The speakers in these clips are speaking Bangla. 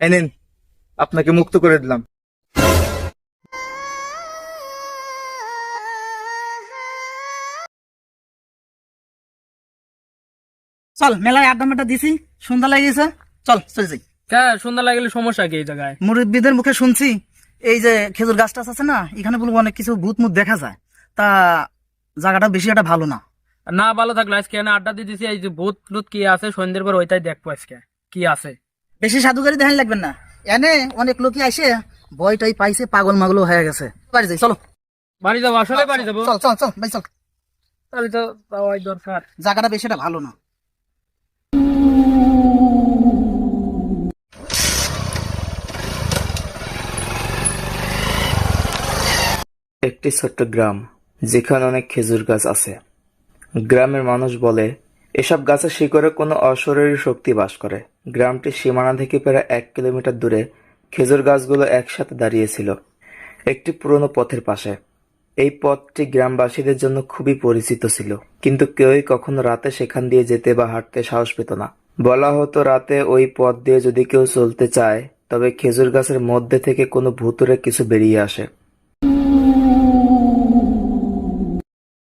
এই নিন, আপনাকে মুক্ত করে দিলাম। চল, মেলায় আড্ডা মাড্ডা দিছি, সন্ধ্যা লাগিয়েছে, চল চলে যাই। সন্ধ্যা লাগলে সমস্যা কি এই জায়গায়? মুরব্বীদের মুখে শুনছি এই যে খেজুর গাছ টাছ আছে না, এখানে বলবো অনেক কিছু ভূত মুত দেখা যায়। তা জায়গাটা বেশি একটা ভালো না। না ভালো থাকলো আজকে এনে আড্ডা দিয়ে দিছি, এই যে ভূত টুত কি আছে সন্ধ্যের পর ওইটাই দেখবো আজকে কি আছে। বেশি সাধুকারী দেখেন লাগবেন না, এনে অনেক লোকই আইসে ভয়টাই পাইছে, পাগল মাগল হয়ে গেছে। বাড়ি যাই চলো। বাড়ি যাবো, আসলে বাড়ি যাবো। চল চল চল ভাই চল। তাহলে তো যাওয়াই দরকার। জায়গাটা বেশি একটা ভালো না। একটি ছোট্ট গ্রাম যেখানে অনেক খেজুর গাছ আছে। গ্রামের মানুষ বলে এসব গাছের শিকড়ে কোনো অশরীরী শক্তি বাস করে। গ্রামটির সীমানা থেকে প্রায় 1 কিলোমিটার দূরে খেজুর গাছগুলো একসাথে দাঁড়িয়েছিল একটি পুরনো পথের পাশে। এই পথটি গ্রামবাসীদের জন্য খুবই পরিচিত ছিল, কিন্তু কেউই কখনো রাতে সেখান দিয়ে যেতে বা হাঁটতে সাহস পেত না। বলা হতো রাতে ওই পথ দিয়ে যদি কেউ চলতে চায় তবে খেজুর গাছের মধ্যে থেকে কোনো ভুতুড়ে কিছু বেরিয়ে আসে।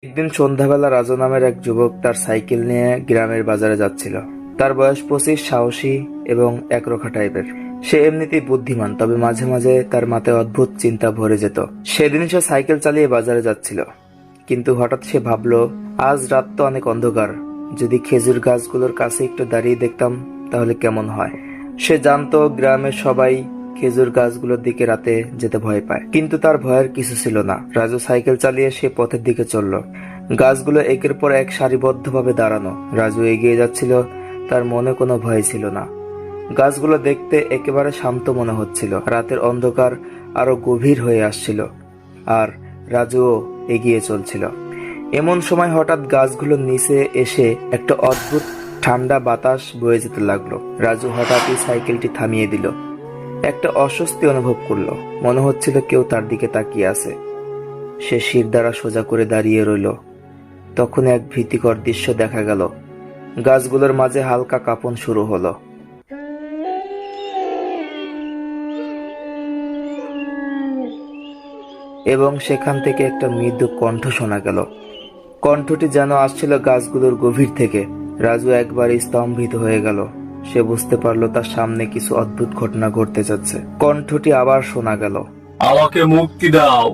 একদিন সন্ধ্যাবেলা রাজু নামের এক যুবক তার সাইকেল নিয়ে গ্রামের বাজারে যাচ্ছিল। তার বয়স 25, সাহসী এবং একরোখা টাইপের। সে এমনিতেই বুদ্ধিমান, তবে মাঝে মাঝে তার মাথায় অদ্ভুত চিন্তা ভরে যেত। সেদিন সে সাইকেল চালিয়ে বাজারে যাচ্ছিল, কিন্তু হঠাৎ সে ভাবলো আজ রাত তো অনেক অন্ধকার, যদি খেজুর গাছগুলোর কাছে একটু দাঁড়িয়ে দেখতাম তাহলে কেমন হয়। সে জানতো গ্রামের সবাই খেজুর গাছগুলোর দিকে রাতে যেতে ভয় পায়, কিন্তু তার ভয়ের কিছু ছিল না। রাজু সাইকেল চালিয়ে সে পথের দিকে চলল। গাছগুলো একের পর এক সারিবদ্ধভাবে দাঁড়ানো। রাজু এগিয়ে যাচ্ছিল, তার মনে কোনো ভয় ছিল না। গাছগুলো দেখতে একেবারে শান্ত মনে হচ্ছিল। রাতের অন্ধকার আরো গভীর হয়ে আসছিল, আর রাজুও এগিয়ে চলছিল। এমন সময় হঠাৎ গাছগুলোর নিচে এসে একটা অদ্ভুত ঠান্ডা বাতাস বয়ে যেতে লাগলো। রাজু হঠাৎই সাইকেলটি থামিয়ে দিল। একটা অস্বস্তি অনুভব করলো, মনে হচ্ছিল কেউ তার দিকে তাকিয়ে আছে। সে শির দ্বারা সোজা করে দাঁড়িয়ে রইল। তখন এক ভীতিকর দৃশ্য দেখা গেল। গাছগুলোর মাঝে হালকা কাঁপন শুরু হলো, এবং সেখান থেকে একটা মৃদু কণ্ঠ শোনা গেল। কণ্ঠটি যেন আসছিল গাছগুলোর গভীর থেকে। রাজু একবার স্তম্ভিত হয়ে গেল। সে বুঝতে পারল তার সামনে কিছু অদ্ভুত ঘটনা ঘটতে যাচ্ছে। কণ্ঠটি আবার শোনা গেল, আমাকে মুক্তি দাও,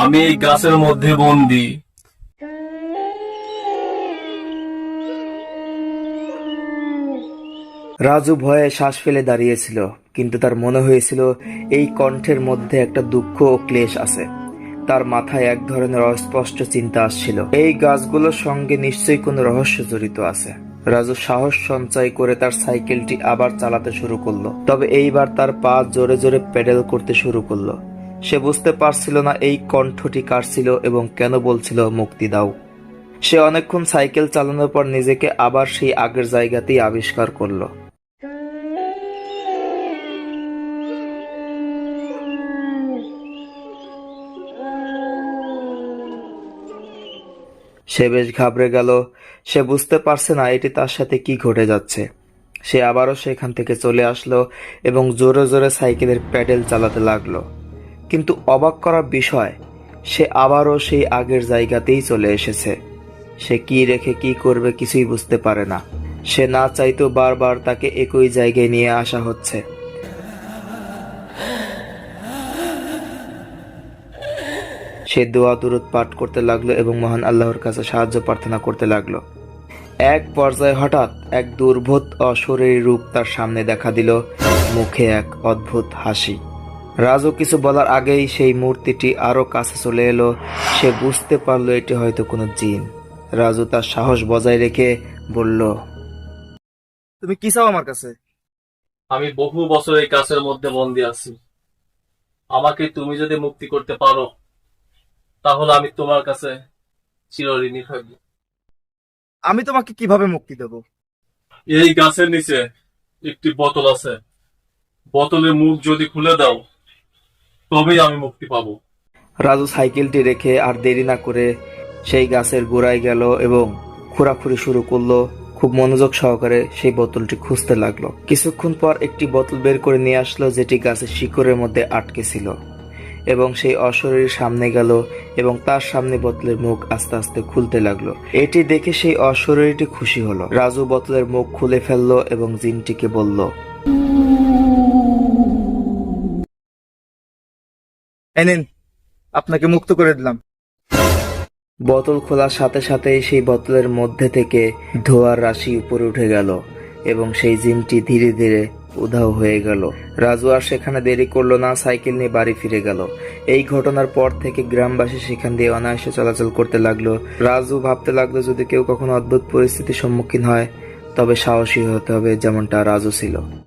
আমি এই গাছের মধ্যে বন্দী। রাজু ভয়ে শ্বাস ফেলে দাঁড়িয়েছিল, কিন্তু তার মনে হয়েছিল এই কণ্ঠের মধ্যে একটা দুঃখ ও ক্লেশ আছে। তার মাথায় এক ধরনের অস্পষ্ট চিন্তা আসছিল, এই গাছগুলোর সঙ্গে নিশ্চয়ই কোনো রহস্য জড়িত আছে। রাজু সাহস সঞ্চয় করে তার সাইকেলটি আবার চালাতে শুরু করলো, তবে এইবার তার পা জোরে জোরে পেডেল করতে শুরু করলো। সে বুঝতে পারছিল না এই কণ্ঠটি কার ছিল এবং কেন বলছিল মুক্তি দাও। সে অনেকক্ষণ সাইকেল চালানোর পর নিজেকে আবার সেই আগের জায়গাতেই আবিষ্কার করলো। সে বেশ ঘাবড়ে গেল। সে বুঝতে পারছে না এটি তার সাথে কি ঘটে যাচ্ছে। সে আবারও সেখান থেকে চলে আসলো এবং জোরে জোরে সাইকেলের প্যাডেল চালাতে লাগলো। কিন্তু অবাক করার বিষয়, সে আবারও সেই আগের জায়গাতেই চলে এসেছে। সে কি রেখে কি করবে কিছুই বুঝতে পারে না। সে না চাইতেও বারবার তাকে একই জায়গায় নিয়ে আসা হচ্ছে। সে দোয়া দুরূদ পাঠ করতে লাগলো এবং মহান আল্লাহর কাছে সাহায্য প্রার্থনা করতে লাগলো। এক পর্যায়ে হঠাৎ এক দুর্বোধ্য অশরীরী রূপ তার সামনে দেখা দিল, মুখে এক অদ্ভুত হাসি। রাজু কিছু বলার আগেই সেই মূর্তিটি আরো কাছে চলে এলো। সে বুঝতে পারলো এটি হয়তো কোনো জিন। রাজু তার সাহস বজায় রেখে বলল, তুমি কি চাও আমার কাছে? আমি বহু বছর এই গাছের মধ্যে বন্দী আছি। আমাকে তুমি যদি মুক্তি করতে পারো তাহলে আমি তোমার কাছে চিরঋণী থাকব। আমি তোমাকে কিভাবে মুক্তি দেব? এই গাছের নিচে একটি বোতল আছে, বোতলের মুখ যদি খুলে দাও তবেই আমি মুক্তি পাবো। রাজু সাইকেলটি রেখে আর দেরি না করে সেই গাছের গোড়ায় গেল এবং খোঁড়াখুড়ি শুরু করলো। খুব মনোযোগ সহকারে সেই বোতলটি খুঁজতে লাগলো। কিছুক্ষণ পর একটি বোতল বের করে নিয়ে আসলো, যেটি গাছের শিকড়ের মধ্যে আটকে ছিল, এবং সেই অশরীর সামনে গেল এবং তার সামনে বোতলের মুখ আস্তে আস্তে খুলতে লাগলো। এটি দেখে সেই অশরীরটি খুশি হলো। রাজু বোতলের মুখ খুলে ফেললো এবং জিনটিকে বলল, এই নিন, আপনাকে মুক্ত করে দিলাম। বোতল খোলার সাথে সাথেই সেই বোতলের মধ্যে থেকে ধোঁয়ার রাশি উপরে উঠে গেল এবং সেই জিনটি ধীরে ধীরে উধাও হয়ে গেল। রাজু আর সেখানে দেরি করলো না, সাইকেল নিয়ে বাড়ি ফিরে গেল। এই ঘটনার পর থেকে গ্রামবাসী সেখান দিয়ে অনায়াসে চলাচল করতে লাগলো। রাজু ভাবতে লাগলো, যদি কেউ কখনো অদ্ভুত পরিস্থিতির সম্মুখীন হয় তবে সাহসী হতে হবে, যেমনটা রাজু ছিল।